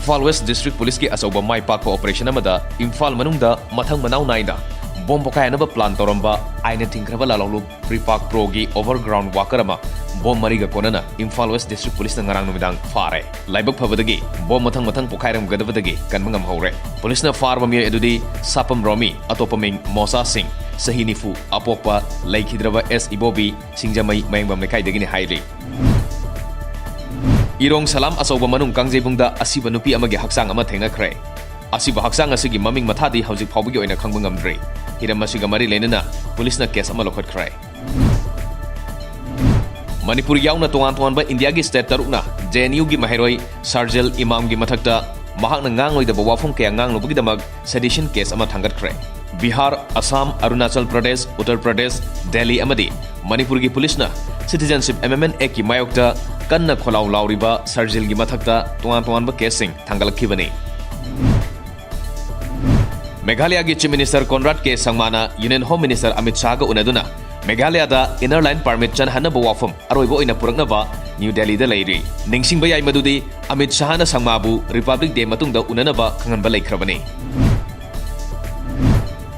Imphal West District Police की अचौबा माई पाकपा operation अमदा Imphal मनुंगदा मथंग मनाव नाइना बॉम्ब पकायनब प्लान तौरंबा आइना थिंख्रबा लालौलु प्रीपाक प्रो की ओवरग्राउंड वाकर अमा बॉम्ब मरीगा कोनना इम्फाल वेस्ट डिस्ट्रिक्ट पुलिस ना ngarang नुमिदांग फारे लाइबक फबदगी बॉम्ब मथंग मथंग पकायरम गदबदगी कनमंगम हौरे पुलिस ना फार बमिय एदुदी सापम रोमी अतोपमिंग मोसा सिंह सही निफु अपोपा लेखिद्रबा एस इबोबी सिंगजमई मयंगबम लेखाइदगिनि हाइरी इरोंग सलाम अचौबा मनुंग कांगजेबुंगदा असिबा नुपी अमगे हक्सांग अमा थेंगनख्रे असिबा हक्सांग असिगी ममिंग मथादी हौजिक फाउबगी ओइना खंगबा ngamdre हिरम असिगा मरी लेनना पुलिसना केस अमा लौखटख्रे मणिपुर यावना तोंगान तोंगानबा इंडिया की स्टेट तरुकना JNU की महरोई सर्जिल इमाम की मथक्ता महाकना ngangloi वाफम कया nganglobगीदमक सेडिशन केस अमा थांगतख्रे बिहार असम अरुणाचल प्रदेश उत्तर प्रदेश दिल्ली अमदी मणिपुर की पुलिसना सिटीजनशिप एमेंडमेंट एक्ट की मायोक्ता कन्ना खोलाव लाउरिबा सर्जिल की मथक्ता तोंगान तोंगानबा केसिंग थांगलखिबनी मेघालय की चीफ मिनिस्टर कोनराड के संगमाना union home minister Amit Shah का उनदुना मेघालय इनर लाइन परमिट चनहनब वाफम अरोइब ओइना पुरकनबा न्यू दिल्ली दा लेरी निंगसिंगबा याइ मदुदी अमित शाह ना संगमाबु रिपब्लिक डे मतुंगदा उननबा खंगनबा लेख्रबनी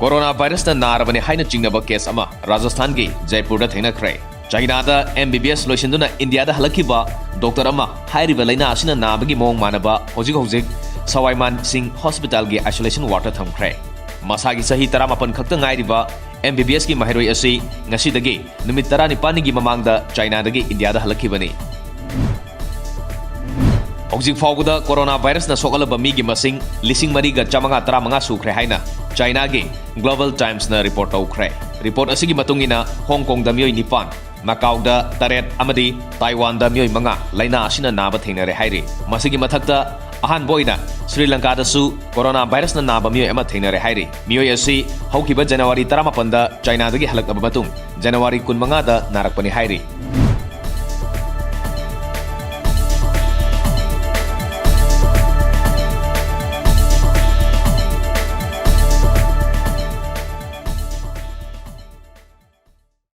कोरोना वायरस ना नारबने हाइना चिंगनबा केस अमा राजस्थान की जयपुर दा थेंगनख्रे चाइना दा MBBS लोइसिंदुना इंडिया दा हलखिबा डॉक्टर अमा हाइरिबा लैना असिना नाबगी मोंग मानबा होजिक सवाईमान सिंह हॉस्पिटल की आइसोलेशन वार्ड थमख्रे मसागी सही 18 खक्ता ngairiba MBBS की महरोई असी ngasi नुमित 19 की ममांगदा चाइना दगी इंडिया दा हलखिबनी हौजिक फाउबदा कोरोना वायरस ना सोगलबा मी की मसिंग 4,535 सुख्रे हाइना चाइना की ग्लोबल टाइम्स ना रिपोर्ट तौख्रे रिपोर्ट असी की मतुंगिना हांगकांग दा मियोई 9 मकाउ दा 8 अमदी ताइवान दा मियोई 5 लाइना असिना नाबा थेंगनरे हाइरे मसिगी मथक्ता अहान बोइना श्रीलंका दसु कोरोना वायरस ना नाबा मियोई अमा थेंगनरे हाइरे मियोई असी हौखिबा जनवरी 15 दा चाइना दगी हलकबा मतुंग जनवरी 15 दा नारकपनी हाइरे